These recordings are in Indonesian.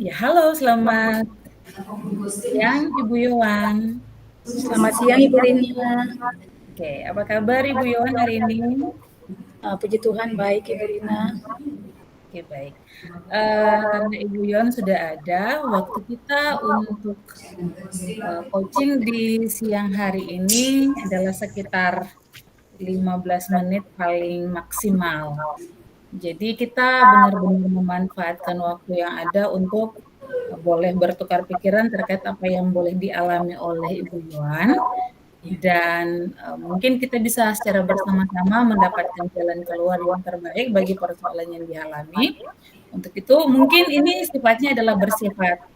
Ya, halo, selamat siang Ibu Yowan. Selamat siang Ibu Rina. Oke, apa kabar Ibu Yowan hari ini? Puji Tuhan baik Ibu Rina. Oke, baik. Karena Ibu Yowan sudah ada, waktu kita untuk coaching di siang hari ini adalah sekitar 15 menit paling maksimal. Jadi kita benar-benar memanfaatkan waktu yang ada untuk boleh bertukar pikiran terkait apa yang boleh dialami oleh Ibu Yowan. Dan mungkin kita bisa secara bersama-sama mendapatkan jalan keluar yang terbaik bagi persoalan yang dialami. Untuk itu mungkin ini sifatnya adalah bersifat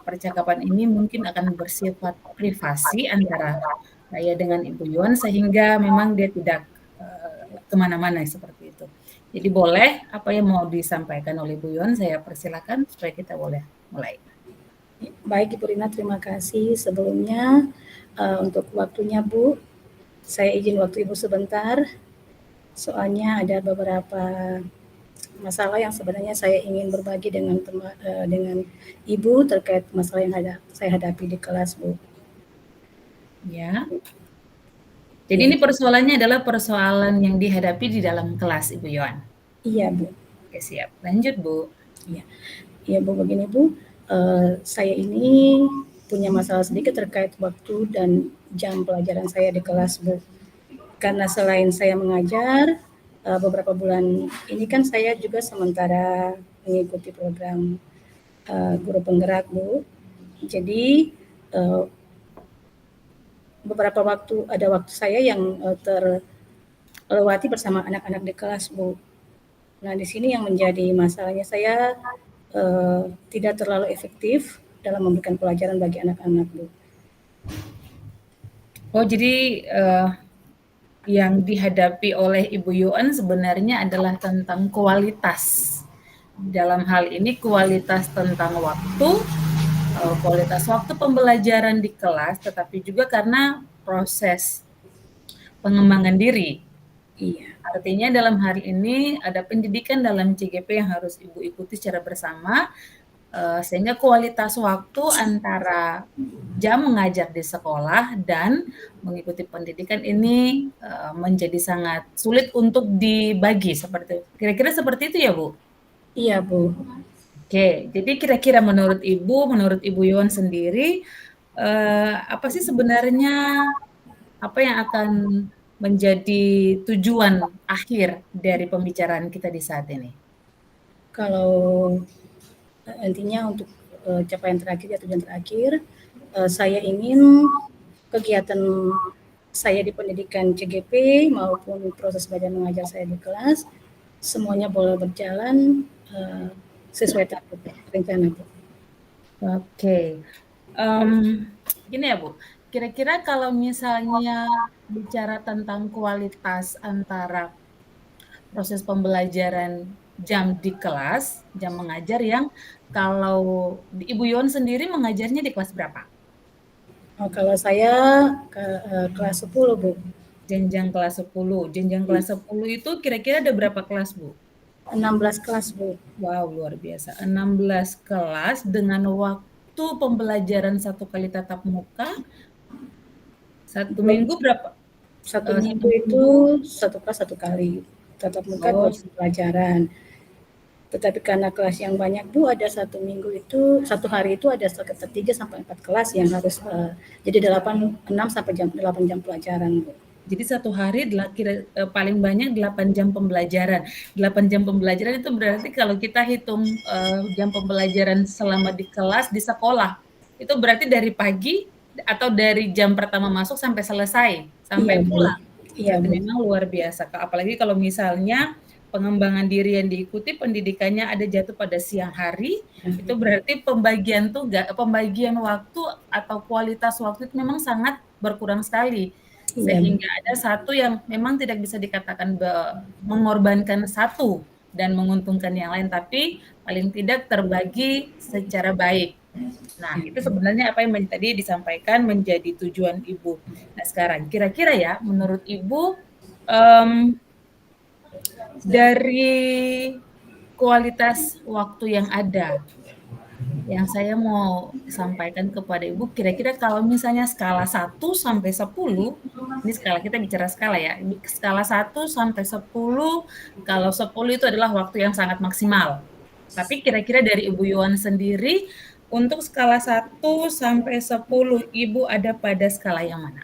percakapan ini mungkin akan bersifat privasi antara saya dengan Ibu Yuan sehingga memang dia tidak kemana-mana seperti itu. Jadi boleh apa yang mau disampaikan oleh Ibu Yuan saya persilakan supaya kita boleh mulai. Baik Ibu Rina, terima kasih sebelumnya untuk waktunya Bu. Saya izin waktu Ibu sebentar, soalnya ada beberapa masalah yang sebenarnya saya ingin berbagi dengan Ibu terkait masalah yang saya hadapi di kelas Bu. Ya. Jadi Ya, ini persoalannya adalah persoalan yang dihadapi di dalam kelas Ibu Yohan. iya Bu. Oke, siap. Lanjut Bu. Iya, iya Bu, begini Bu. Saya ini punya masalah sedikit terkait waktu dan jam pelajaran saya di kelas Bu. Karena selain saya mengajar, beberapa bulan ini kan saya juga sementara mengikuti program guru penggerak Bu. Jadi beberapa waktu saya yang terlewati bersama anak-anak di kelas Bu. Nah di sini yang menjadi masalahnya saya tidak terlalu efektif dalam memberikan pelajaran bagi anak-anak Bu. Oh, jadi yang dihadapi oleh Ibu Yuan sebenarnya adalah tentang kualitas. Dalam hal ini kualitas tentang waktu, kualitas waktu pembelajaran di kelas, tetapi juga karena proses pengembangan diri. Iya. Artinya dalam hari ini ada pendidikan dalam CGP yang harus Ibu ikuti secara bersama, sehingga kualitas waktu antara jam mengajar di sekolah dan mengikuti pendidikan ini menjadi sangat sulit untuk dibagi seperti itu. Kira-kira seperti itu ya Bu? Iya Bu. Oke, jadi kira-kira menurut Ibu Yuan sendiri, apa sih sebenarnya apa yang akan menjadi tujuan akhir dari pembicaraan kita di saat ini? Kalau intinya untuk capaian terakhir ya tujuan terakhir, saya ingin kegiatan saya di pendidikan CGP maupun proses belajar mengajar saya di kelas semuanya boleh berjalan sesuai target rencana Bu. Oke, gini ya Bu, kira-kira kalau misalnya bicara tentang kualitas antara proses pembelajaran jam di kelas, jam mengajar yang kalau Ibu Yon sendiri mengajarnya di kelas berapa? Oh, kalau saya ke kelas 10 Bu. Jenjang kelas 10. Jenjang kelas 10 itu kira-kira ada berapa kelas Bu? 16 kelas Bu. Wow, luar biasa. 16 kelas dengan waktu pembelajaran 1 kali tatap muka. 1 minggu berapa? Satu 1 minggu itu minggu. satu kelas 1 kali tatap muka Oh, 2 pelajaran. Tetapi karena kelas yang banyak Bu, ada 1 minggu itu 1 hari itu ada sekitar 3 sampai 4 kelas yang harus jadi 6 sampai 8 jam pelajaran Bu. jadi 1 hari paling banyak 8 jam pembelajaran. 8 jam pembelajaran itu berarti kalau kita hitung jam pembelajaran selama di kelas di sekolah, itu berarti dari pagi atau dari jam pertama masuk sampai selesai, sampai Iya Bu. pulang. Iya Berarti Bu. memang luar biasa, apalagi kalau misalnya pengembangan diri yang diikuti pendidikannya ada jatuh pada siang hari, itu berarti pembagian waktu atau kualitas waktu itu memang sangat berkurang sekali. Iya Bu. Sehingga ada satu yang memang tidak bisa dikatakan mengorbankan satu dan menguntungkan yang lain, tapi paling tidak terbagi secara baik. Nah, itu sebenarnya apa yang tadi disampaikan menjadi tujuan Ibu. Nah, sekarang kira-kira ya, menurut Ibu, dari kualitas waktu yang ada, Yang saya mau sampaikan kepada Ibu, kira-kira kalau misalnya skala 1 sampai 10, ini skala kita bicara skala ya, skala 1 sampai 10, kalau 10 itu adalah waktu yang sangat maksimal. Tapi kira-kira dari Ibu Yuan sendiri, untuk skala 1 sampai 10, Ibu ada pada skala yang mana?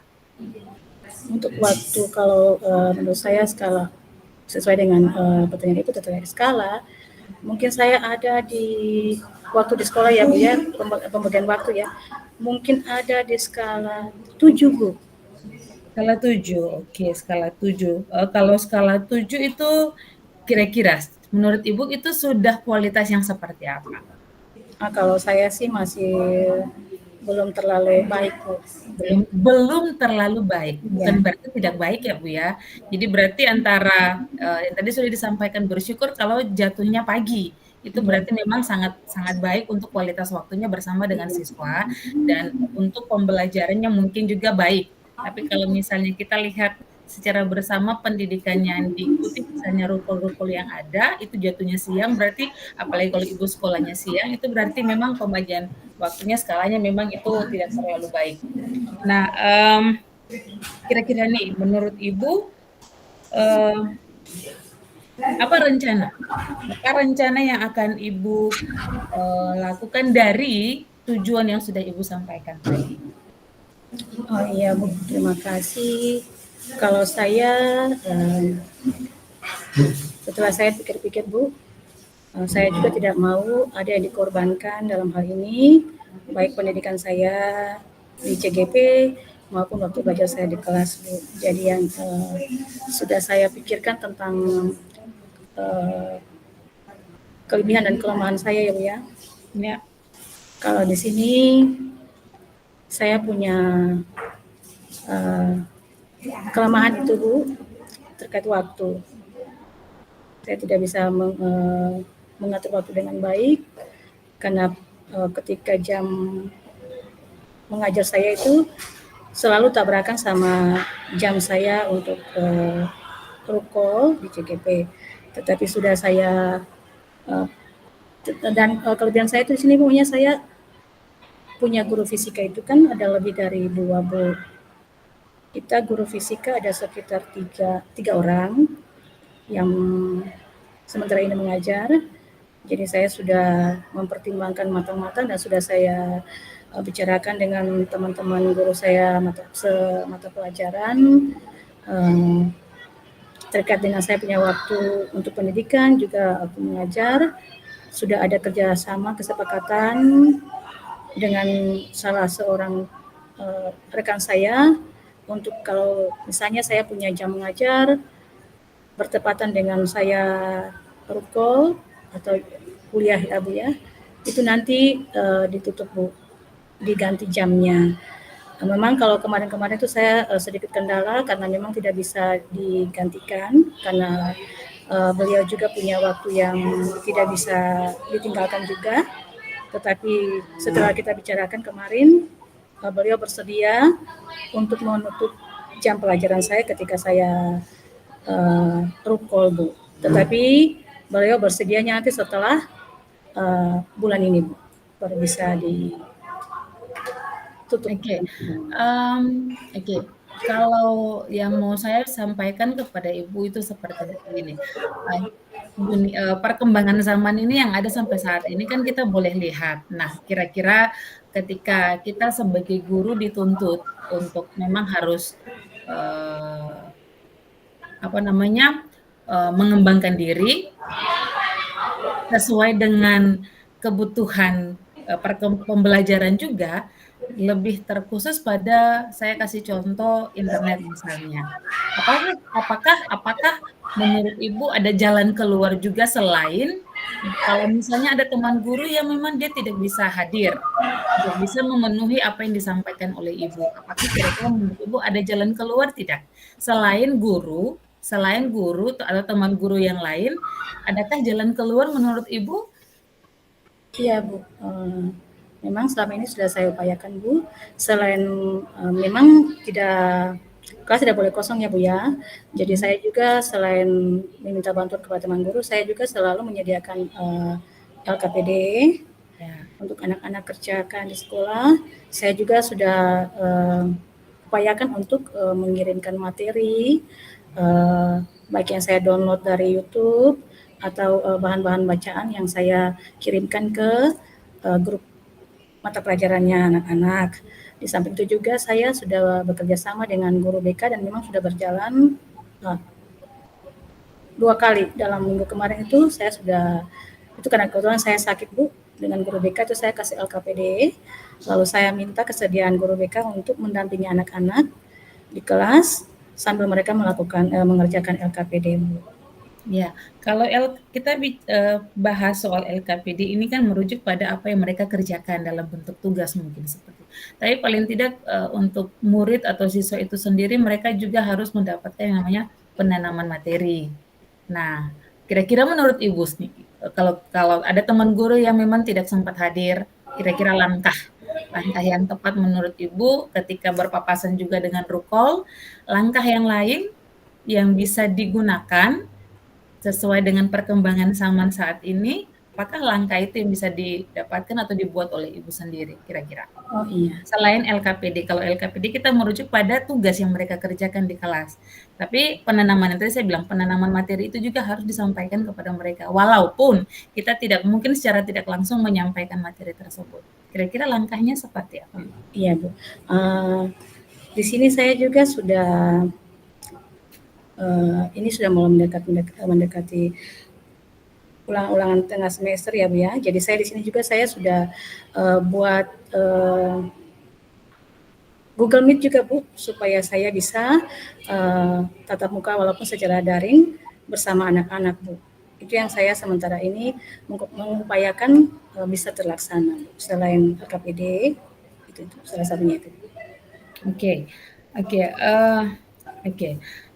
Untuk waktu kalau menurut saya skala sesuai dengan pertanyaan itu terkait skala, mungkin saya ada di waktu di sekolah ya Bu ya, pembagian waktu ya. Mungkin ada di skala 7 Bu. Skala 7, oke, skala 7. Kalau skala 7 itu kira-kira menurut Ibu itu sudah kualitas yang seperti apa? Kalau saya sih masih belum terlalu baik Bu. Belum terlalu baik, bukan Ya, berarti tidak baik ya Bu ya. Jadi berarti antara yang tadi sudah disampaikan bersyukur kalau jatuhnya pagi, itu iya, berarti memang sangat sangat baik untuk kualitas waktunya bersama dengan iya. siswa dan untuk pembelajarannya mungkin juga baik. Tapi kalau misalnya kita lihat secara bersama pendidikan yang diikuti, misalnya rukul-rukul yang ada, itu jatuhnya siang, berarti apalagi kalau Ibu sekolahnya siang, itu berarti memang pembagian waktunya skalanya memang itu tidak terlalu baik. Nah, kira-kira nih menurut Ibu, eee, apa rencana? Apa rencana yang akan Ibu, lakukan dari tujuan yang sudah Ibu sampaikan tadi? Oh iya Bu, terima kasih. Kalau saya setelah saya pikir-pikir Bu, saya juga tidak mau ada yang dikorbankan dalam hal ini, baik pendidikan saya di CGP maupun waktu belajar saya di kelas Bu. Jadi yang sudah saya pikirkan tentang eh, kelebihan dan kelemahan saya ya Bu ya. Ya, Kalau di sini saya punya eh, kelemahan itu Bu terkait waktu. Saya tidak bisa mengatur waktu dengan baik karena ketika jam mengajar saya itu selalu tabrakan sama jam saya untuk rukol di CGP. Tetapi sudah saya uh, dan kelebihan saya itu di sini punya saya punya guru fisika itu kan ada lebih dari 2 Bu. Kita guru fisika ada sekitar tiga orang yang sementara ini mengajar. Jadi saya sudah mempertimbangkan matang-matang dan sudah saya bicarakan dengan teman-teman guru saya mata pelajaran terkait dengan saya punya waktu untuk pendidikan juga aku mengajar. Sudah ada kerjasama kesepakatan dengan salah seorang rekan saya untuk kalau misalnya saya punya jam mengajar bertepatan dengan saya rukul atau kuliah ya Bu ya, itu nanti ditutup Bu, diganti jamnya. Memang kalau kemarin-kemarin itu saya sedikit kendala karena memang tidak bisa digantikan karena beliau juga punya waktu yang tidak bisa ditinggalkan juga. Tetapi setelah kita bicarakan kemarin, beliau bersedia untuk menutup jam pelajaran saya ketika saya rukul Bu. Tetapi beliau bersedianya nanti setelah bulan ini Bu, baru bisa ditutup. oke. Oke, kalau yang mau saya sampaikan kepada Ibu itu seperti ini, perkembangan zaman ini yang ada sampai saat ini kan kita boleh lihat. Nah, kira-kira ketika kita sebagai guru dituntut untuk memang harus, eee, apa namanya, mengembangkan diri sesuai dengan kebutuhan, pembelajaran juga, lebih terkhusus pada saya kasih contoh internet misalnya. Apakah menurut Ibu ada jalan keluar juga selain kalau misalnya ada teman guru yang memang dia tidak bisa hadir, tidak bisa memenuhi apa yang disampaikan oleh Ibu. Apakah kira-kira menurut Ibu ada jalan keluar tidak? Selain guru atau teman guru yang lain, adakah jalan keluar menurut Ibu? Iya Bu, memang selama ini sudah saya upayakan Bu, selain memang tidak kelas tidak boleh kosong ya Bu ya. Jadi Mhm, saya juga selain meminta bantuan kepada teman guru, saya juga selalu menyediakan LKPD ya. untuk anak-anak kerjakan di sekolah. Saya juga sudah upayakan untuk mengirimkan materi, baik yang saya download dari YouTube atau bahan-bahan bacaan yang saya kirimkan ke grup mata pelajarannya anak-anak. Di samping itu juga saya sudah bekerja sama dengan guru BK dan memang sudah berjalan 2 kali dalam minggu kemarin itu saya sudah itu karena kebetulan saya sakit Bu, dengan guru BK itu saya kasih LKPD, lalu saya minta kesediaan guru BK untuk mendampingi anak-anak di kelas sambil mereka mengerjakan LKPD Bu. Ya, kalau kita bahas soal LKPD ini kan merujuk pada apa yang mereka kerjakan dalam bentuk tugas mungkin seperti itu. Tapi paling tidak untuk murid atau siswa itu sendiri mereka juga harus mendapatkan yang namanya penanaman materi. Nah, kira-kira menurut Ibu nih, kalau kalau ada teman guru yang memang tidak sempat hadir, kira-kira langkah langkah yang tepat menurut Ibu ketika berpapasan juga dengan rukol, langkah yang lain yang bisa digunakan sesuai dengan perkembangan zaman saat ini, apakah langkah itu yang bisa didapatkan atau dibuat oleh Ibu sendiri kira-kira? Oh iya. Selain LKPD, kalau LKPD kita merujuk pada tugas yang mereka kerjakan di kelas. Tapi penanaman yang tadi saya bilang, penanaman materi itu juga harus disampaikan kepada mereka. Walaupun kita tidak mungkin secara tidak langsung menyampaikan materi tersebut. Kira-kira langkahnya seperti apa? Iya Bu. Di sini saya juga sudah ini sudah mulai mendekati ulangan tengah semester ya Bu ya. Jadi saya di sini juga saya sudah buat Google Meet juga Bu, supaya saya bisa tatap muka walaupun secara daring bersama anak-anak Bu. Itu yang saya sementara ini mengupayakan bisa terlaksana Bu. Selain LKPD, itu salah satunya itu. Oke, oke, oke.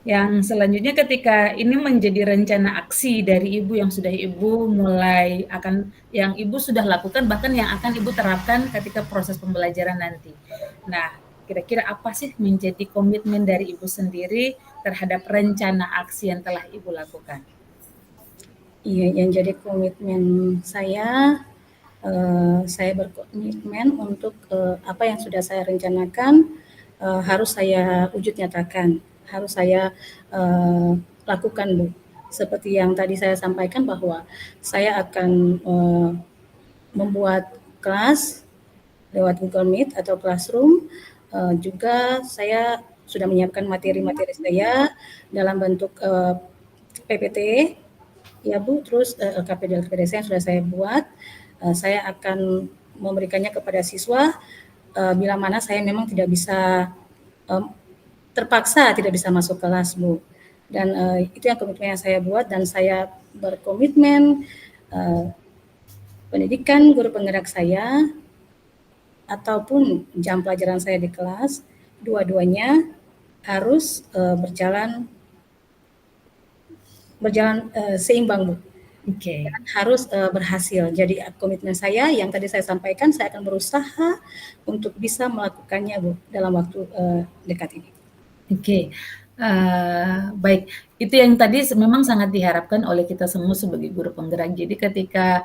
Yang selanjutnya ketika ini menjadi rencana aksi dari Ibu yang sudah Ibu mulai yang Ibu sudah lakukan, bahkan yang akan Ibu terapkan ketika proses pembelajaran nanti. Nah, kira-kira apa sih menjadi komitmen dari Ibu sendiri terhadap rencana aksi yang telah Ibu lakukan? Iya, yang jadi komitmen saya berkomitmen untuk apa yang sudah saya rencanakan harus saya wujud nyatakan, harus saya lakukan Bu. Seperti yang tadi saya sampaikan bahwa saya akan membuat kelas lewat Google Meet atau Classroom. Juga saya sudah menyiapkan materi-materi saya dalam bentuk PPT, ya Bu, terus LKPD saya sudah saya buat. Saya akan memberikannya kepada siswa bila mana saya memang tidak bisa terpaksa tidak bisa masuk kelas Bu. Dan itu yang komitmen yang saya buat dan saya berkomitmen pendidikan guru penggerak saya ataupun jam pelajaran saya di kelas, dua-duanya harus berjalan seimbang Bu. Oke. Dan harus berhasil. Jadi komitmen saya yang tadi saya sampaikan, saya akan berusaha untuk bisa melakukannya Bu dalam waktu dekat ini. Oke, baik. Itu yang tadi memang sangat diharapkan oleh kita semua sebagai guru penggerak. Jadi ketika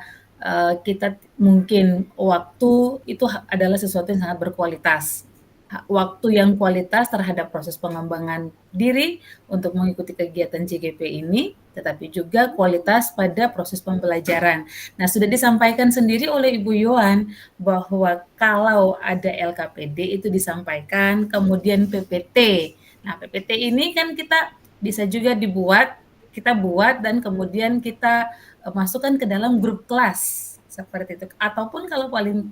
kita mungkin waktu itu adalah sesuatu yang sangat berkualitas. Waktu yang kualitas terhadap proses pengembangan diri untuk mengikuti kegiatan JGP ini, tetapi juga kualitas pada proses pembelajaran. Nah, sudah disampaikan sendiri oleh Ibu Yohan bahwa kalau ada LKPD itu disampaikan, kemudian PPT. Nah, PPT ini kan kita bisa juga kita buat dan kemudian kita masukkan ke dalam grup kelas seperti itu. Ataupun kalau paling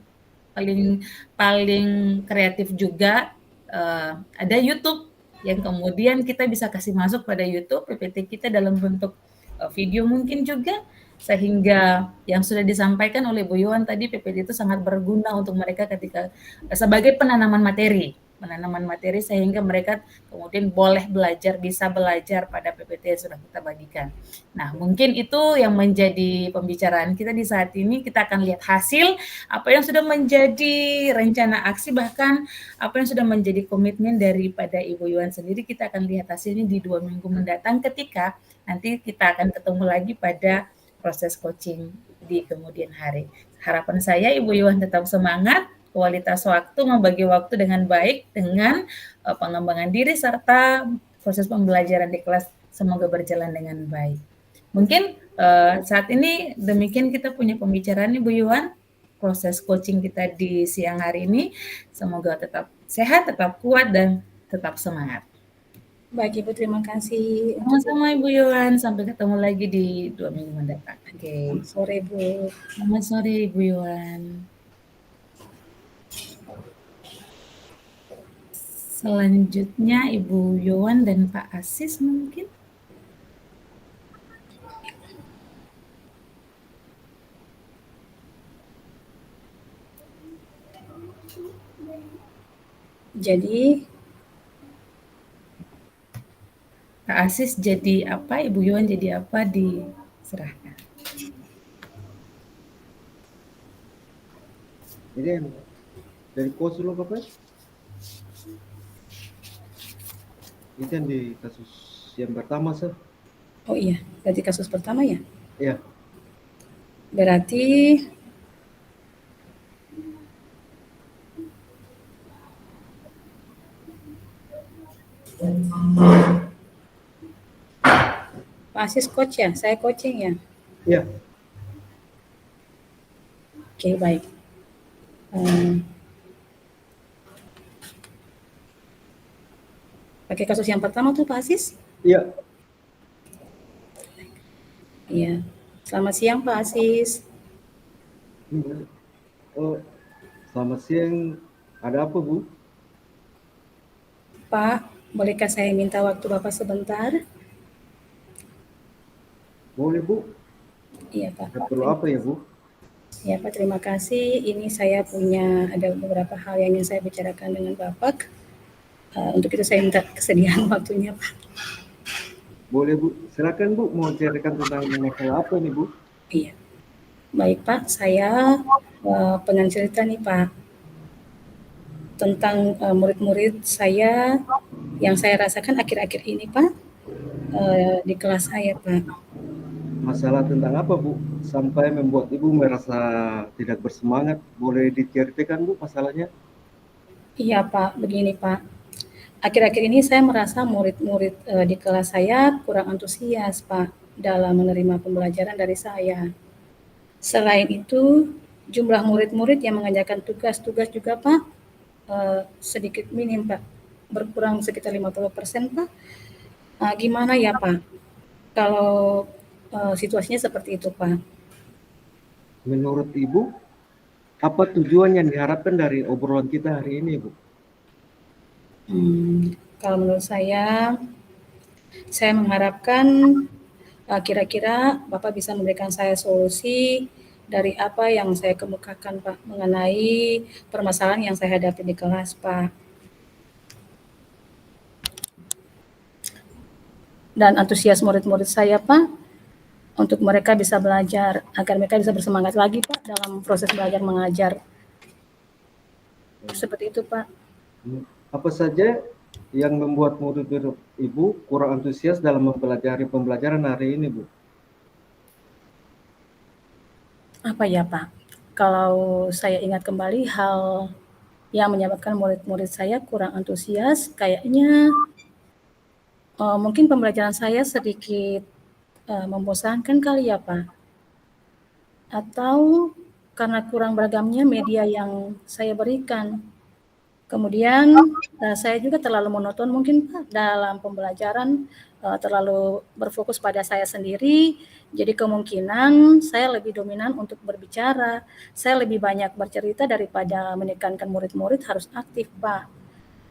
kreatif juga ada YouTube yang kemudian kita bisa kasih masuk pada YouTube PPT kita dalam bentuk video mungkin juga, sehingga yang sudah disampaikan oleh Bu Yohan tadi PPT itu sangat berguna untuk mereka ketika sebagai penanaman materi sehingga mereka kemudian bisa belajar pada PPT yang sudah kita bagikan. Nah, mungkin itu yang menjadi pembicaraan kita di saat ini. Kita akan lihat hasil apa yang sudah menjadi rencana aksi, bahkan apa yang sudah menjadi komitmen daripada Ibu Yohan sendiri. Kita akan lihat hasilnya di 2 minggu mendatang ketika nanti kita akan ketemu lagi pada proses coaching di kemudian hari. Harapan saya Ibu Yuwan tetap semangat, kualitas waktu, membagi waktu dengan baik, dengan pengembangan diri serta proses pembelajaran di kelas semoga berjalan dengan baik. Mungkin saat ini demikian kita punya pembicaraan Ibu Yuwan, proses coaching kita di siang hari ini. Semoga tetap sehat, tetap kuat, dan tetap semangat. Baik Ibu, terima kasih. Sama-sama Ibu Yuwan, sampai ketemu lagi di 2 minggu mendatang. Oke. Selamat sore Bu. Selamat sore Ibu Yuwan. Selanjutnya Ibu Yuwan dan Pak Asis mungkin. Jadi Pak Asis jadi apa, Ibu Yuwan jadi apa, diserahkan. Ini yang dari kos dulu apa? Ini kan di kasus yang pertama, Sir. oh iya, berarti kasus pertama ya? Iya. Berarti Pak Asis coach ya, saya coaching ya? Iya. Oke, baik. Pakai kasus yang pertama tuh Pak Asis? Iya. Iya. Selamat siang Pak Asis. Oh, selamat siang. Ada apa, Bu? Pak, bolehkah saya minta waktu Bapak sebentar? Boleh, Bu. Iya Pak. Ada perlu apa ya, Bu? Ya Pak, terima kasih. Ini saya punya ada beberapa hal yang ingin saya bicarakan dengan Bapak. Untuk itu saya minta kesediaan waktunya Pak. Boleh, Bu. Silakan, Bu. Mau ceritakan tentang masalah apa nih, Bu? Iya. Baik Pak, saya pengen cerita nih Pak tentang murid-murid saya yang saya rasakan akhir-akhir ini Pak di kelas saya Pak. Masalah tentang apa, Bu? Sampai membuat Ibu merasa tidak bersemangat. Boleh diceritakan, Bu, masalahnya? Iya Pak, begini Pak. Akhir-akhir ini saya merasa murid-murid di kelas saya kurang antusias Pak dalam menerima pembelajaran dari saya. Selain itu, jumlah murid-murid yang mengerjakan tugas-tugas juga Pak sedikit minim Pak, berkurang sekitar 50% Pak. Gimana ya Pak kalau situasinya seperti itu Pak? Menurut Ibu, apa tujuan yang diharapkan dari obrolan kita hari ini, Bu? Kalau menurut saya mengharapkan kira-kira Bapak bisa memberikan saya solusi dari apa yang saya kemukakan Pak mengenai permasalahan yang saya hadapi di kelas Pak. Dan antusias murid-murid saya Pak untuk mereka bisa belajar agar mereka bisa bersemangat lagi Pak dalam proses belajar mengajar. Seperti itu Pak. Apa saja yang membuat murid-murid Ibu kurang antusias dalam mempelajari pembelajaran hari ini, Bu? Apa ya Pak? Kalau saya ingat kembali hal yang menyebabkan murid-murid saya kurang antusias, kayaknya mungkin pembelajaran saya sedikit membosankan kali ya Pak. Atau karena kurang beragamnya media yang saya berikan. Kemudian saya juga terlalu monoton mungkin Pak dalam pembelajaran, terlalu berfokus pada saya sendiri, jadi kemungkinan saya lebih dominan untuk berbicara, saya lebih banyak bercerita daripada menekankan murid-murid harus aktif Pak.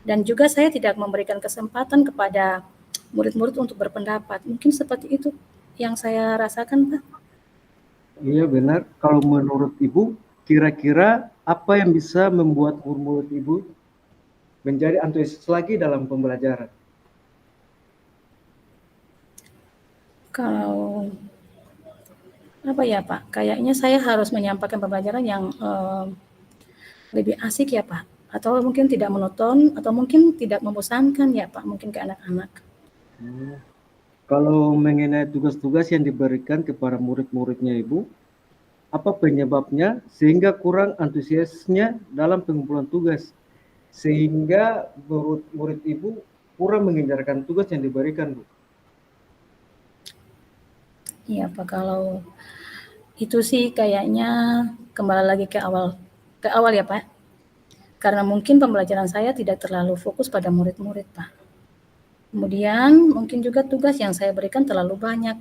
Dan juga saya tidak memberikan kesempatan kepada murid-murid untuk berpendapat, mungkin seperti itu yang saya rasakan Pak. Iya benar, kalau menurut Ibu, kira-kira apa yang bisa membuat murid Ibu menjadi antusias lagi dalam pembelajaran? Kalau apa ya Pak, kayaknya saya harus menyampaikan pembelajaran yang lebih asik ya Pak, atau mungkin tidak monoton, atau mungkin tidak membosankan ya Pak, mungkin ke anak-anak. Kalau mengenai tugas-tugas yang diberikan kepada murid-muridnya Ibu, apa penyebabnya sehingga kurang antusiasnya dalam pengumpulan tugas, sehingga murid Ibu kurang mengejarkan tugas yang diberikan, Bu? Iya Pak, kalau itu sih kayaknya kembali lagi ke awal ya Pak. Karena mungkin pembelajaran saya tidak terlalu fokus pada murid-murid Pak. Kemudian mungkin juga tugas yang saya berikan terlalu banyak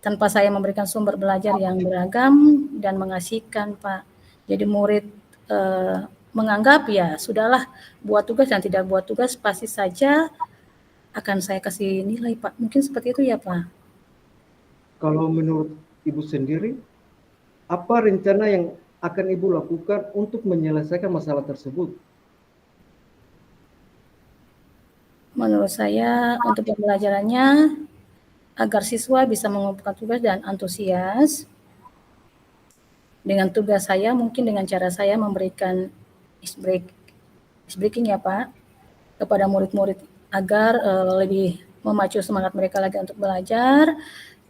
tanpa saya memberikan sumber belajar yang beragam dan mengasihkan Pak. Jadi murid menganggap ya sudahlah, buat tugas dan tidak buat tugas pasti saja akan saya kasih nilai Pak. Mungkin seperti itu ya Pak. Kalau menurut Ibu sendiri, apa rencana yang akan Ibu lakukan untuk menyelesaikan masalah tersebut? Menurut saya untuk pembelajarannya agar siswa bisa mengumpulkan tugas dan antusias. Dengan tugas saya mungkin dengan cara saya memberikan breaking ya Pak kepada murid-murid agar lebih memacu semangat mereka lagi untuk belajar.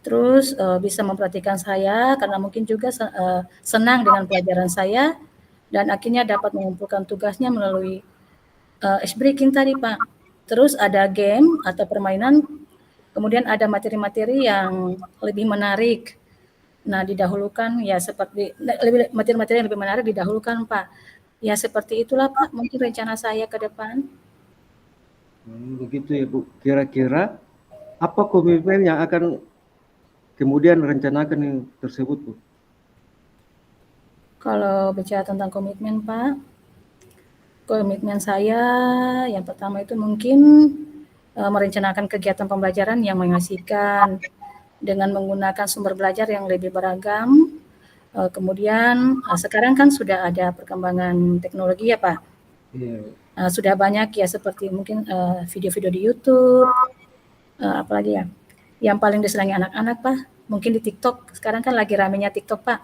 Terus bisa memperhatikan saya karena mungkin juga senang dengan pelajaran saya dan akhirnya dapat mengumpulkan tugasnya melalui ice breaking tadi Pak. Terus ada game atau permainan, kemudian ada materi-materi yang lebih menarik. Nah, didahulukan ya seperti materi-materi yang lebih menarik didahulukan Pak. Ya seperti itulah Pak mungkin rencana saya ke depan. Begitu ya Bu. Kira-kira apa komitmen yang akan kemudian rencanakan yang tersebut, Bu? Kalau bicara tentang komitmen Pak, komitmen saya yang pertama itu mungkin merencanakan kegiatan pembelajaran yang mengasihkan dengan menggunakan sumber belajar yang lebih beragam. Kemudian sekarang kan sudah ada perkembangan teknologi ya Pak. Sudah banyak ya seperti mungkin video-video di YouTube, apalagi ya, yang paling disenangi anak-anak Pak, mungkin di TikTok. Sekarang kan lagi ramenya TikTok Pak.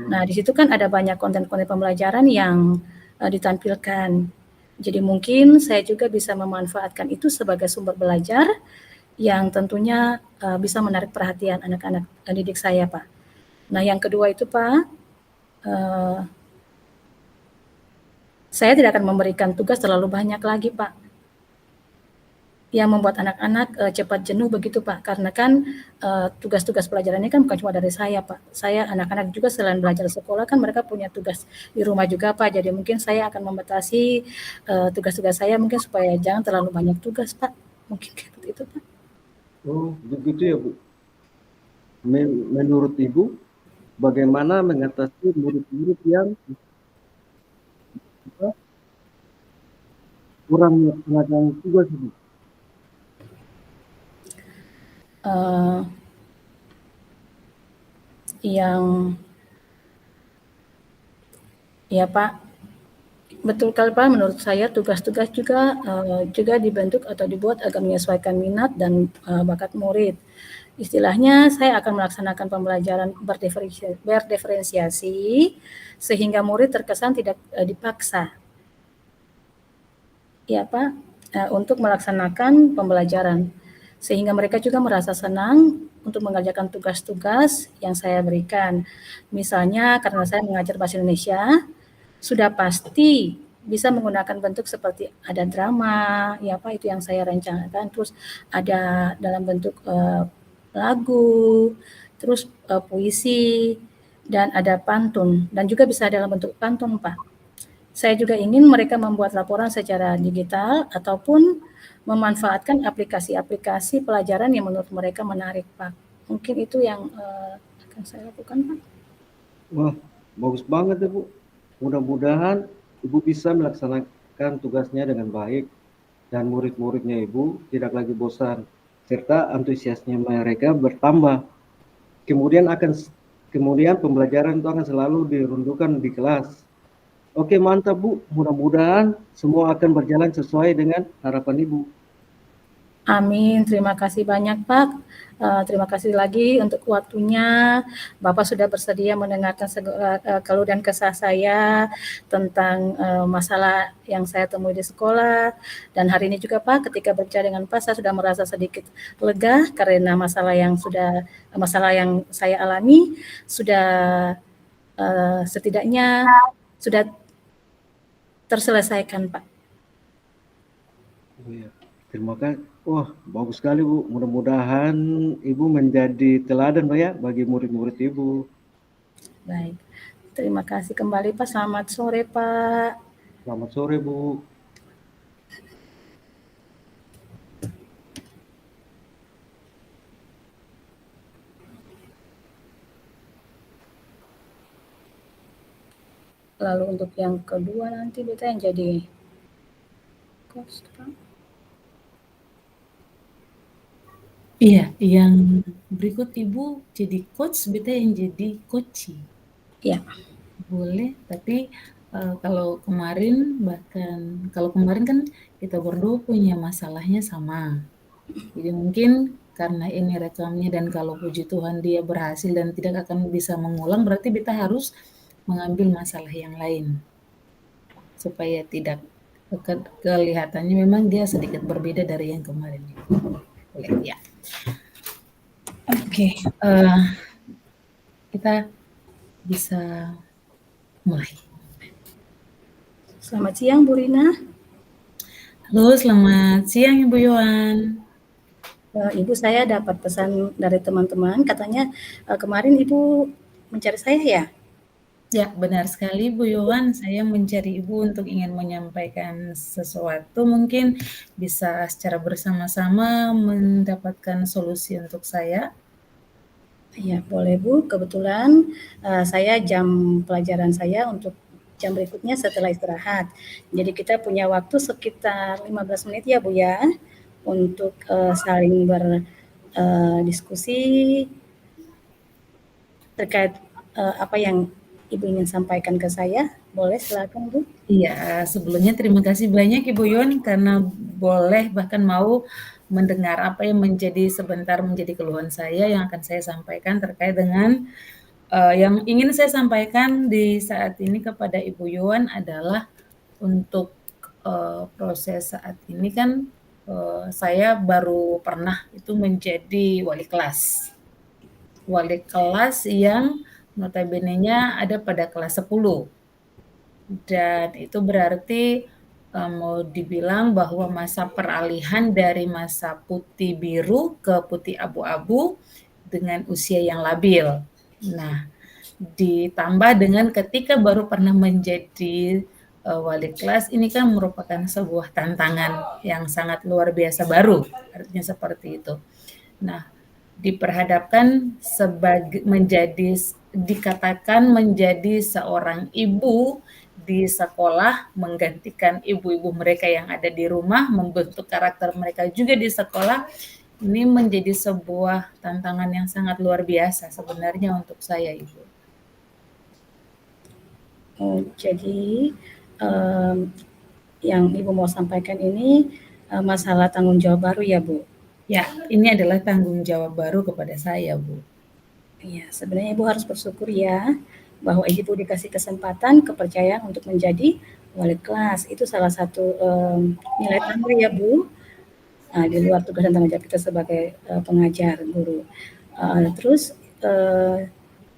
Nah di situ kan ada banyak konten-konten pembelajaran yang ditampilkan. Jadi mungkin saya juga bisa memanfaatkan itu sebagai sumber belajar yang tentunya bisa menarik perhatian anak-anak didik saya Pak. Nah yang kedua itu Pak, saya tidak akan memberikan tugas terlalu banyak lagi Pak, yang membuat anak-anak cepat jenuh begitu Pak, karena kan tugas-tugas pelajarannya kan bukan cuma dari saya Pak. Saya anak-anak juga selain belajar sekolah kan mereka punya tugas di rumah juga Pak. Jadi mungkin saya akan membatasi tugas-tugas saya mungkin supaya jangan terlalu banyak tugas Pak. Mungkin seperti itu Pak. Oh, begitu ya Bu. Menurut Ibu, bagaimana mengatasi murid-murid yang kurang melaksanakan tugas Bu? Yang ya Pak, betul sekali Pak, menurut saya tugas-tugas juga dibentuk atau dibuat agar menyesuaikan minat dan bakat murid. Istilahnya saya akan melaksanakan pembelajaran berdiferensiasi sehingga murid terkesan tidak dipaksa. Ya Pak, untuk melaksanakan pembelajaran. Sehingga mereka juga merasa senang untuk mengerjakan tugas-tugas yang saya berikan. Misalnya karena saya mengajar bahasa Indonesia, sudah pasti bisa menggunakan bentuk seperti ada drama, ya Pak, itu yang saya rencanakan. Terus ada dalam bentuk lagu, terus puisi, dan ada pantun, dan juga bisa dalam bentuk pantun Pak. Saya juga ingin mereka membuat laporan secara digital ataupun memanfaatkan aplikasi-aplikasi pelajaran yang menurut mereka menarik Pak. Mungkin itu yang akan saya lakukan Pak. Wah, bagus banget ya Bu. Mudah-mudahan Ibu bisa melaksanakan tugasnya dengan baik dan murid-muridnya Ibu tidak lagi bosan serta antusiasnya mereka bertambah. Kemudian pembelajaran itu akan selalu dirundukan di kelas. Oke, mantap Bu. Mudah-mudahan semua akan berjalan sesuai dengan harapan Ibu. Amin, terima kasih banyak Pak. Terima kasih lagi untuk waktunya. Bapak sudah bersedia mendengarkan segala keluh dan kesah saya tentang masalah yang saya temui di sekolah. Dan hari ini juga Pak, ketika berbicara dengan Pak, saya sudah merasa sedikit lega karena masalah yang saya alami sudah setidaknya sudah terselesaikan Pak. Oh iya, terima kasih. Wah, bagus sekali Bu. Mudah-mudahan Ibu menjadi teladan Pak ya bagi murid-murid Ibu. Baik, terima kasih kembali Pak. Selamat sore Pak. Selamat sore Bu. Lalu untuk yang kedua nanti beta yang jadi coach Pak. Iya, yang berikut Ibu jadi coach, beta yang jadi coachee. Iya. Boleh, tapi kalau kemarin kan kita berdua punya masalahnya sama. Jadi mungkin karena ini rekamnya dan kalau puji Tuhan dia berhasil dan tidak akan bisa mengulang, berarti beta harus mengambil masalah yang lain. Supaya tidak kelihatannya memang dia sedikit berbeda dari yang kemarin. Boleh, ya. Oke, kita bisa mulai. Selamat siang Bu Rina. Halo, selamat siang Ibu Yohan. Ibu, saya dapat pesan dari teman-teman, katanya kemarin Ibu mencari saya ya? Ya, benar sekali Bu Yohan, saya mencari Ibu untuk ingin menyampaikan sesuatu, mungkin bisa secara bersama-sama mendapatkan solusi untuk saya. Iya, boleh Bu. Kebetulan saya jam pelajaran saya untuk jam berikutnya setelah istirahat. Jadi kita punya waktu sekitar 15 menit ya Bu ya, untuk saling berdiskusi terkait apa yang Ibu ingin sampaikan ke saya. Boleh, silakan Bu. Iya, sebelumnya terima kasih banyak Ibu Yon karena boleh bahkan mau mendengar apa yang sebentar menjadi keluhan saya yang akan saya sampaikan terkait dengan yang ingin saya sampaikan di saat ini kepada Ibu Yuan adalah untuk proses saat ini kan saya baru pernah itu menjadi wali kelas. Wali kelas yang notabene-nya ada pada kelas 10. Dan itu berarti mau dibilang bahwa masa peralihan dari masa putih biru ke putih abu-abu dengan usia yang labil. Nah, ditambah dengan ketika baru pernah menjadi wali kelas, ini kan merupakan sebuah tantangan yang sangat luar biasa baru, artinya seperti itu. Nah, diperhadapkan dikatakan menjadi seorang ibu di sekolah, menggantikan ibu-ibu mereka yang ada di rumah, membentuk karakter mereka juga di sekolah, ini menjadi sebuah tantangan yang sangat luar biasa sebenarnya untuk saya, Ibu. Jadi yang Ibu mau sampaikan ini masalah tanggung jawab baru ya Bu? Ya, ini adalah tanggung jawab baru kepada saya Bu. Iya, sebenarnya Ibu harus bersyukur ya bahwa Ibu dikasih kesempatan, kepercayaan untuk menjadi wali kelas. Itu salah satu nilai tambah ya Bu, di luar tugas dan tanggung jawab kita sebagai pengajar, guru. Terus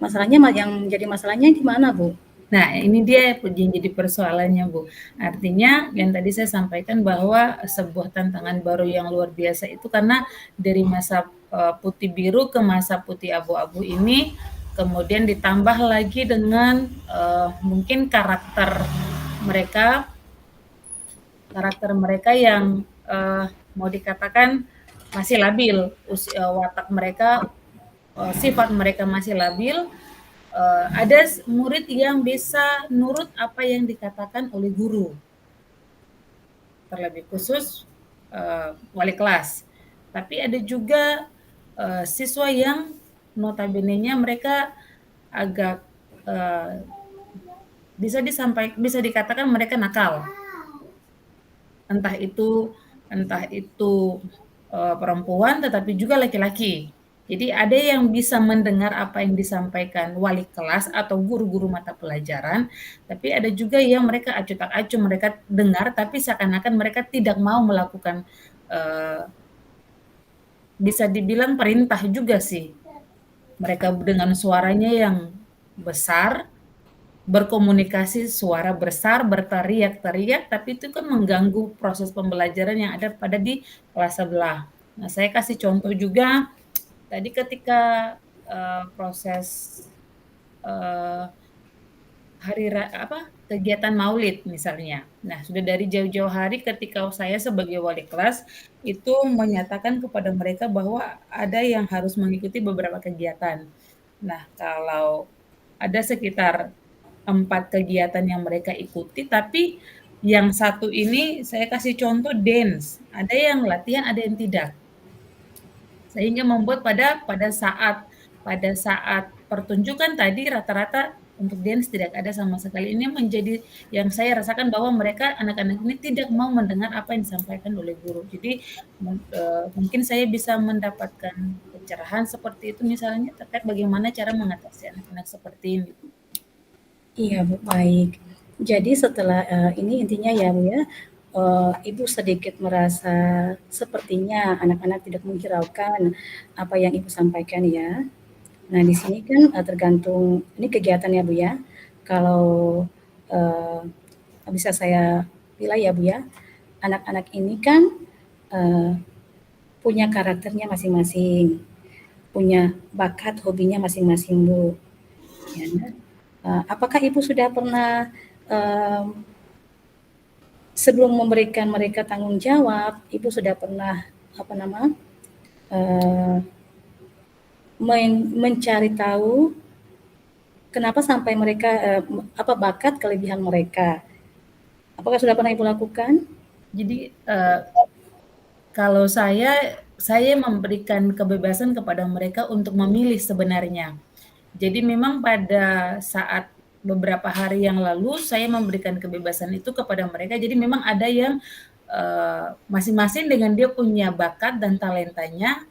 masalahnya yang menjadi masalahnya di mana Bu? Nah, ini dia yang jadi persoalannya, Bu. Artinya yang tadi saya sampaikan bahwa sebuah tantangan baru yang luar biasa itu karena dari masa putih biru ke masa putih abu-abu ini, kemudian ditambah lagi dengan mungkin karakter mereka yang mau dikatakan masih labil, watak mereka, sifat mereka masih labil. Ada murid yang bisa nurut apa yang dikatakan oleh guru, terlebih khusus wali kelas. Tapi ada juga siswa yang notabene-nya mereka agak bisa dikatakan mereka nakal. Entah itu perempuan tetapi juga laki-laki. Jadi ada yang bisa mendengar apa yang disampaikan wali kelas atau guru-guru mata pelajaran, tapi ada juga yang mereka acuh tak acuh, mereka dengar tapi seakan-akan mereka tidak mau melakukan, bisa dibilang perintah juga sih. Mereka dengan suaranya yang besar, berkomunikasi suara besar, berteriak-teriak, tapi itu kan mengganggu proses pembelajaran yang ada pada di kelas sebelah. Nah, saya kasih contoh juga tadi ketika proses uh, kegiatan Maulid misalnya. Nah, sudah dari jauh-jauh hari ketika saya sebagai wali kelas itu menyatakan kepada mereka bahwa ada yang harus mengikuti beberapa kegiatan. Nah, kalau ada sekitar 4 kegiatan yang mereka ikuti, tapi yang satu ini saya kasih contoh dance, ada yang latihan, ada yang tidak. Sehingga membuat pada saat pertunjukan tadi rata-rata untuk dance tidak ada sama sekali. Ini menjadi yang saya rasakan bahwa mereka anak-anak ini tidak mau mendengar apa yang disampaikan oleh guru. Jadi mungkin saya bisa mendapatkan pencerahan seperti itu misalnya terkait bagaimana cara mengatasi anak-anak seperti ini. Iya Bu, baik. Jadi setelah ini intinya ya Bu ya, Ibu sedikit merasa sepertinya anak-anak tidak menghiraukan apa yang Ibu sampaikan ya. Nah di sini kan tergantung ini kegiatan ya Bu ya. Kalau bisa saya pilih ya Bu ya, anak-anak ini kan punya karakternya masing-masing, punya bakat hobinya masing-masing Bu. Ya, apakah Ibu sudah pernah sebelum memberikan mereka tanggung jawab, Ibu sudah pernah mencari tahu kenapa sampai mereka apa bakat kelebihan mereka? Apakah sudah pernah Ibu lakukan? Jadi kalau saya memberikan kebebasan kepada mereka untuk memilih sebenarnya. Jadi memang pada saat beberapa hari yang lalu saya memberikan kebebasan itu kepada mereka. Jadi memang ada yang masing-masing dengan dia punya bakat dan talentanya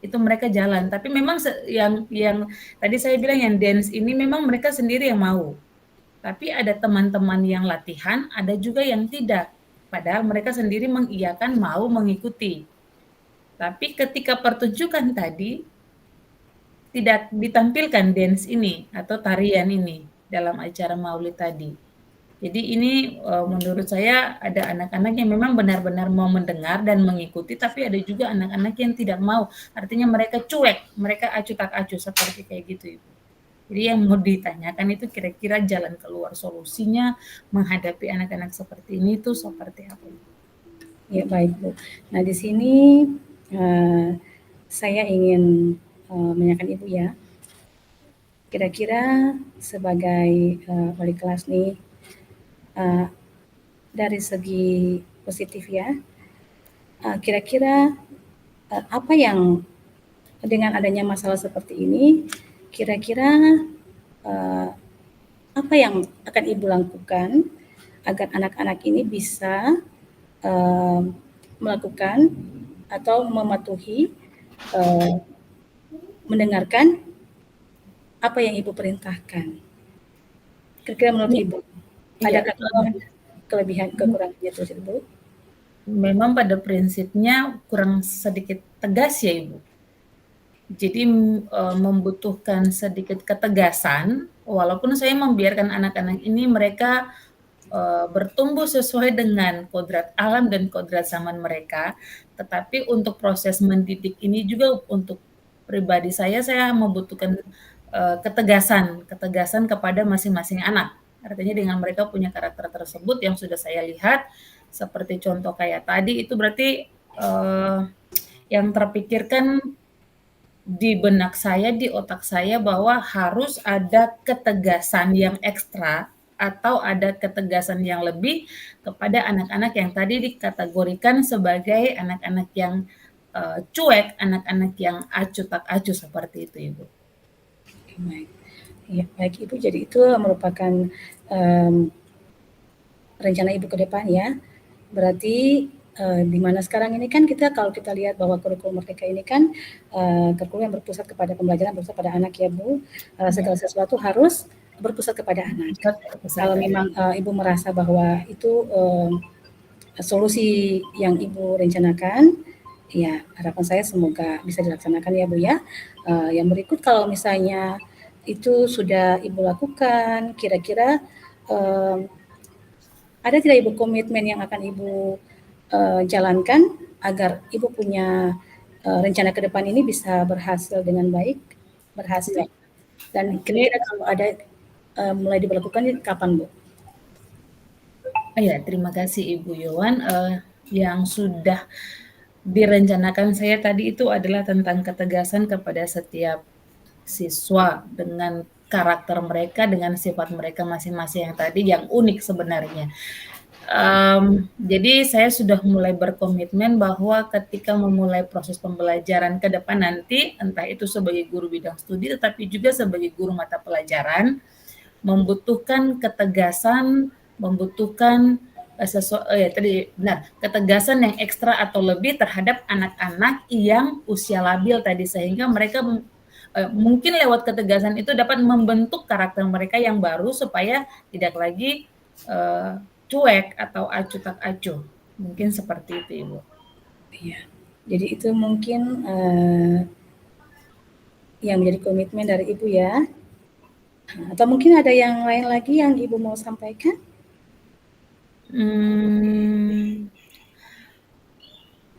itu mereka jalan. Tapi memang yang tadi saya bilang yang dance ini memang mereka sendiri yang mau. Tapi ada teman-teman yang latihan, ada juga yang tidak. Padahal mereka sendiri mengiyakan mau mengikuti. Tapi ketika pertunjukan tadi, tidak ditampilkan dance ini atau tarian ini dalam acara maulid tadi. Jadi ini menurut saya ada anak-anak yang memang benar-benar mau mendengar dan mengikuti, tapi ada juga anak-anak yang tidak mau. Artinya mereka cuek, mereka acuh tak acuh seperti kayak gitu, Ibu. Jadi yang mau ditanyakan itu kira-kira jalan keluar solusinya menghadapi anak-anak seperti ini itu seperti apa? Ya baik Bu. Nah di sini saya ingin menanyakan Ibu ya. Kira-kira sebagai wali kelas nih dari segi positif ya, kira-kira apa yang dengan adanya masalah seperti ini, kira-kira apa yang akan Ibu lakukan agar anak-anak ini bisa melakukan atau mematuhi mendengarkan apa yang Ibu perintahkan. Kira-kira menurut Ibu, adakah kelebihan kekurangannya itu Ibu? Memang pada prinsipnya kurang sedikit tegas ya Ibu. Jadi membutuhkan sedikit ketegasan, walaupun saya membiarkan anak-anak ini mereka bertumbuh sesuai dengan kodrat alam dan kodrat zaman mereka, tetapi untuk proses mendidik ini juga untuk pribadi saya membutuhkan ketegasan kepada masing-masing anak. Artinya dengan mereka punya karakter tersebut yang sudah saya lihat, seperti contoh kayak tadi itu berarti yang terpikirkan di benak saya, di otak saya bahwa harus ada ketegasan yang ekstra atau ada ketegasan yang lebih kepada anak-anak yang tadi dikategorikan sebagai anak-anak yang cuek, anak-anak yang acuh tak acuh seperti itu, Ibu. Baik. Ya, baik Ibu. Jadi itu merupakan rencana Ibu ke depan ya. Berarti di mana sekarang ini kan kalau kita lihat bahwa kurikulum Merdeka ini kan kurikulum yang berpusat kepada pembelajaran berpusat pada anak ya Bu, segala sesuatu harus berpusat kepada anak. Kalau memang Ibu merasa bahwa itu solusi yang Ibu rencanakan, ya harapan saya semoga bisa dilaksanakan ya Bu ya. Yang berikut kalau misalnya itu sudah Ibu lakukan, kira-kira ada tidak Ibu komitmen yang akan Ibu jalankan agar Ibu punya rencana ke depan ini bisa berhasil dengan baik, berhasil. Dan kira-kira kalau ada mulai diberlakukan kapan Bu? Ya, terima kasih Ibu Yowan. Yang sudah direncanakan saya tadi itu adalah tentang ketegasan kepada setiap siswa dengan karakter mereka, dengan sifat mereka masing-masing yang tadi yang unik sebenarnya. Jadi saya sudah mulai berkomitmen bahwa ketika memulai proses pembelajaran ke depan nanti, entah itu sebagai guru bidang studi, tetapi juga sebagai guru mata pelajaran, membutuhkan ketegasan, membutuhkan ketegasan yang ekstra atau lebih terhadap anak-anak yang usia labil tadi, sehingga mereka mungkin lewat ketegasan itu dapat membentuk karakter mereka yang baru supaya tidak lagi cuek atau acuh tak acuh. Mungkin seperti itu Ibu. Iya. Jadi itu mungkin yang menjadi komitmen dari Ibu ya. Atau mungkin ada yang lain lagi yang Ibu mau sampaikan?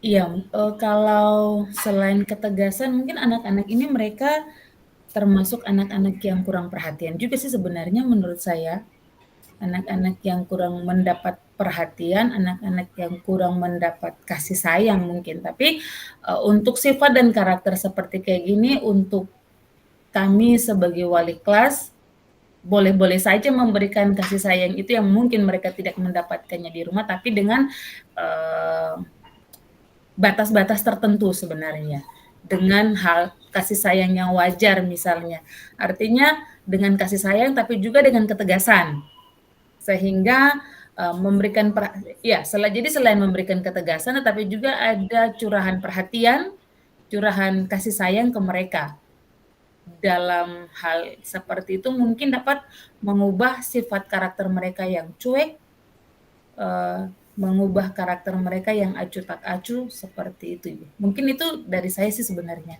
Iya, kalau selain ketegasan mungkin anak-anak ini mereka termasuk anak-anak yang kurang perhatian juga sih sebenarnya menurut saya. Anak-anak yang kurang mendapat perhatian, anak-anak yang kurang mendapat kasih sayang mungkin. Tapi untuk sifat dan karakter seperti kayak gini, untuk kami sebagai wali kelas, boleh-boleh saja memberikan kasih sayang itu yang mungkin mereka tidak mendapatkannya di rumah, tapi dengan batas-batas tertentu sebenarnya. Dengan hal kasih sayang yang wajar misalnya. Artinya dengan kasih sayang tapi juga dengan ketegasan. Sehingga memberikan jadi selain memberikan ketegasan tetapi juga ada curahan perhatian, curahan kasih sayang ke mereka. Dalam hal seperti itu mungkin dapat mengubah sifat karakter mereka yang cuek, mengubah karakter mereka yang acuh tak acuh seperti itu. Mungkin itu dari saya sih sebenarnya.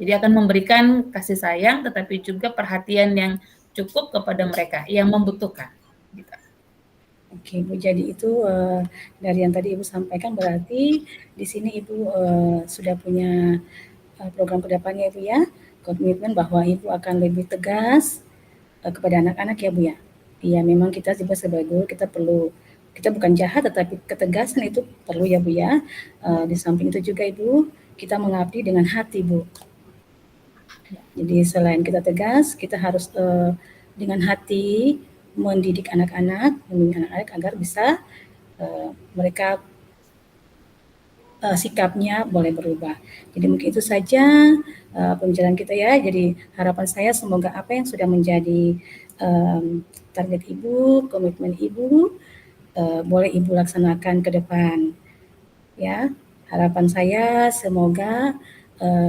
Jadi akan memberikan kasih sayang tetapi juga perhatian yang cukup kepada mereka yang membutuhkan. Gitu. Oke Bu, jadi itu dari yang tadi Ibu sampaikan berarti di sini Ibu sudah punya program kedepannya Ibu ya, komitmen bahwa Ibu akan lebih tegas kepada anak-anak ya Bu ya. Iya memang kita juga sebagai guru kita bukan jahat tetapi ketegasan itu perlu ya Bu ya. Di samping itu juga Ibu kita mengabdi dengan hati Bu. Jadi selain kita tegas, kita harus dengan hati mendidik anak-anak, membimbing anak-anak agar bisa mereka sikapnya boleh berubah. Jadi mungkin itu saja pembicaraan kita ya. Jadi harapan saya semoga apa yang sudah menjadi target Ibu, komitmen Ibu, boleh Ibu laksanakan ke depan. Ya, harapan saya semoga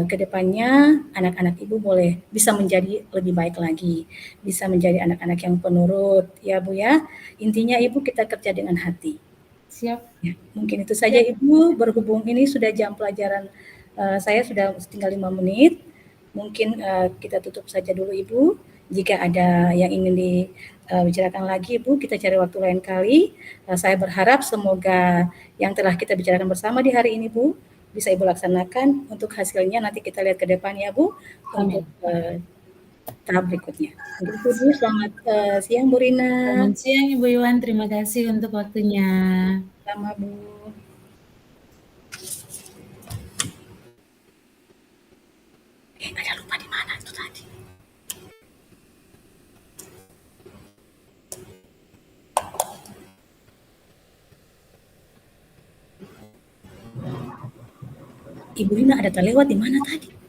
ke depannya anak-anak Ibu boleh bisa menjadi lebih baik lagi, bisa menjadi anak-anak yang penurut, ya Bu ya. Intinya Ibu kita kerja dengan hati. Siap. Ya, mungkin itu saja Ibu, berhubung ini sudah jam pelajaran saya sudah tinggal 5 menit, mungkin kita tutup saja dulu Ibu. Jika ada yang ingin dibicarakan lagi Ibu, kita cari waktu lain kali. Saya berharap semoga yang telah kita bicarakan bersama di hari ini Bu, bisa Ibu laksanakan. Untuk hasilnya nanti kita lihat ke depan ya Bu, untuk tahap berikutnya. Begitu Bu, selamat siang Bu Rina. Selamat siang Ibu Iwan, terima kasih untuk waktunya. Sama Bu. Ada lupa di mana itu tadi. Ibu Rina ada terlewat di mana tadi?